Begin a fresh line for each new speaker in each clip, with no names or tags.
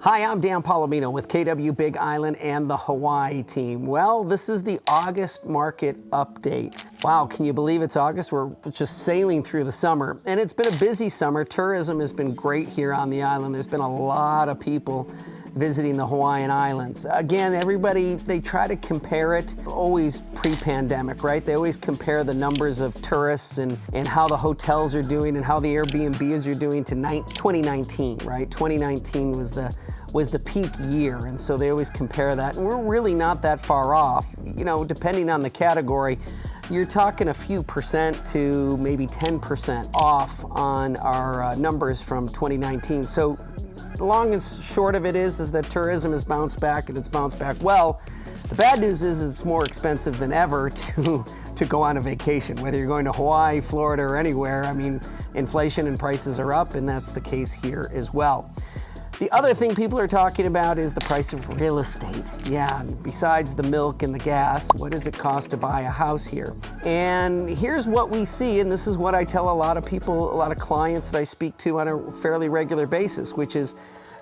Hi, I'm Dan Palomino with KW Big Island and the Hawaii team. Well, this is the August market update. Wow, can you believe it's August? We're just sailing through the summer, and it's been a busy summer. Tourism has been great here on the island. There's been a lot of people visiting the Hawaiian Islands. Again, everybody, they try to compare it, always pre-pandemic, right? They always compare the numbers of tourists and how the hotels are doing and how the Airbnbs are doing to 2019, right? 2019 was the peak year, and so they always compare that, and we're really not that far off. You know, depending on the category, you're talking a few percent to maybe 10% off on our numbers from 2019. So the long and short of it is that tourism has bounced back, and it's bounced back well. The bad news is it's more expensive than ever to go on a vacation, whether you're going to Hawaii, Florida, or anywhere. I mean, inflation and prices are up, and that's the case here as well. The other thing people are talking about is the price of real estate. Yeah, besides the milk and the gas, what does it cost to buy a house here? And here's what we see, and this is what I tell a lot of people, a lot of clients that I speak to on a fairly regular basis, which is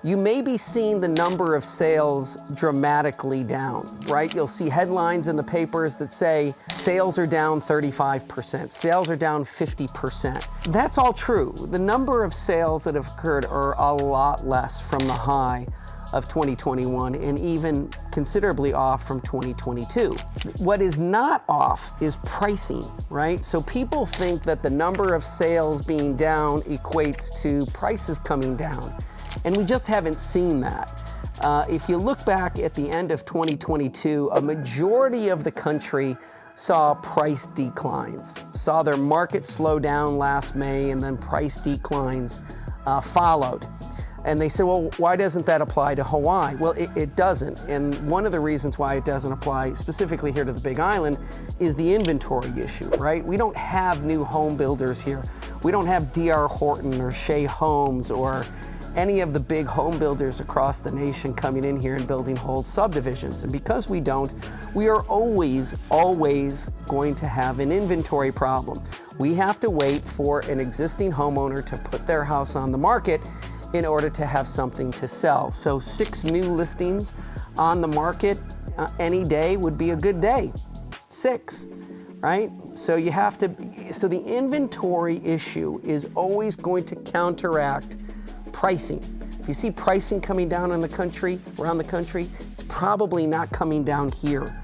you may be seeing the number of sales dramatically down, right? You'll see headlines in the papers that say sales are down 35%, sales are down 50%. That's all true. The number of sales that have occurred are a lot less from the high of 2021 and even considerably off from 2022. What is not off is pricing, right? So people think that the number of sales being down equates to prices coming down. And we just haven't seen that. If you look back at the end of 2022, a majority of the country saw price declines, saw their market slow down last May, and then price declines followed. And they said, well, why doesn't that apply to Hawaii? Well, it doesn't. And one of the reasons why it doesn't apply specifically here to the Big Island is the inventory issue, right? We don't have new home builders here. We don't have D.R. Horton or Shea Homes or any of the big home builders across the nation coming in here and building whole subdivisions. And because we don't, we are always going to have an inventory problem. We have to wait for an existing homeowner to put their house on the market in order to have something to sell. So 6 new listings on the market any day would be a good day. 6, right? So so the inventory issue is always going to counteract pricing. If you see pricing coming down in the country, around the country, it's probably not coming down here.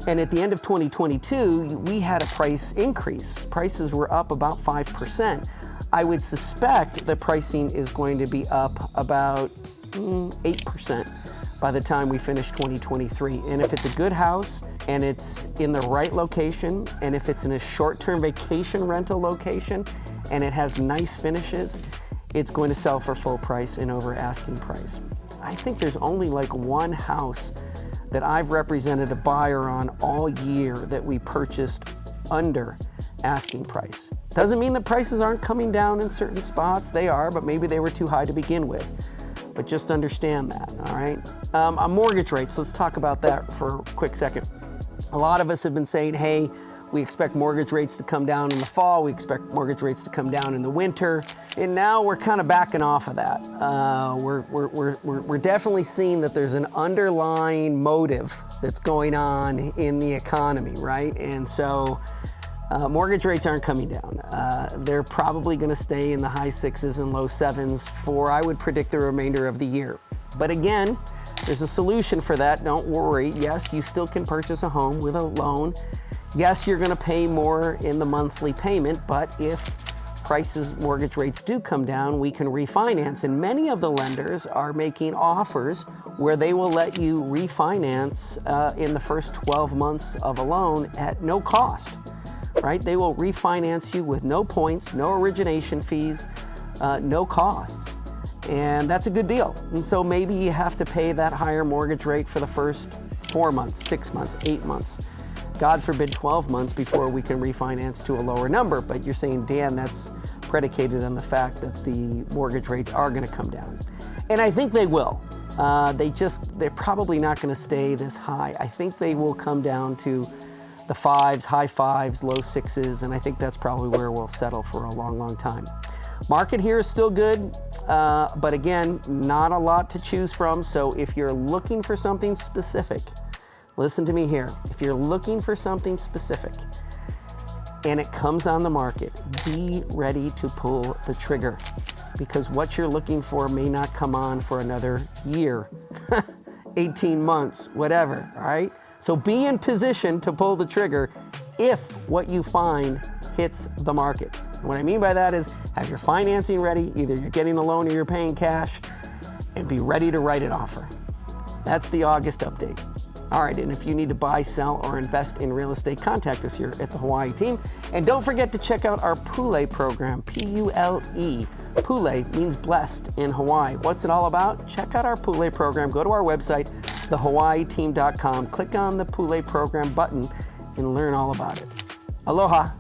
And at the end of 2022, we had a price increase. Prices were up about 5%. I would suspect that pricing is going to be up about 8% by the time we finish 2023. And if it's a good house and it's in the right location, and if it's in a short-term vacation rental location and it has nice finishes, it's going to sell for full price and over asking price. I think there's only like one house that I've represented a buyer on all year that we purchased under asking price. Doesn't mean that prices aren't coming down in certain spots. They are, but maybe they were too high to begin with. But just understand that, all right? On mortgage rates, let's talk about that for a quick second. A lot of us have been saying, hey, we expect mortgage rates to come down in the fall. We expect mortgage rates to come down in the winter. And now we're kind of backing off of that. We're definitely seeing that there's an underlying motive that's going on in the economy, right? And so mortgage rates aren't coming down. They're probably going to stay in the high 6s and low 7s for, I would predict, the remainder of the year. But again, there's a solution for that. Don't worry. Yes, you still can purchase a home with a loan. Yes, you're going to pay more in the monthly payment, but if mortgage rates do come down, we can refinance. And many of the lenders are making offers where they will let you refinance in the first 12 months of a loan at no cost, right? They will refinance you with no points, no origination fees, no costs. And that's a good deal. And so maybe you have to pay that higher mortgage rate for the first 4 months, 6 months, 8 months. God forbid 12 months before we can refinance to a lower number. But you're saying, Dan, that's predicated on the fact that the mortgage rates are going to come down. And I think they will. They're probably not going to stay this high. I think they will come down to the 5s, high 5s, low 6s, and I think that's probably where we'll settle for a long, long time. Market here is still good, but again, not a lot to choose from. So if you're looking for something specific, listen to me here. If you're looking for something specific and it comes on the market, be ready to pull the trigger, because what you're looking for may not come on for another year, 18 months, whatever, all right? So be in position to pull the trigger if what you find hits the market. What I mean by that is have your financing ready, either you're getting a loan or you're paying cash, and be ready to write an offer. That's the August update. All right, and if you need to buy, sell, or invest in real estate, contact us here at the Hawaii team. And don't forget to check out our Pule program, P-U-L-E. Pule means blessed in Hawaii. What's it all about? Check out our Pule program. Go to our website, thehawaiiteam.com. Click on the Pule program button and learn all about it. Aloha.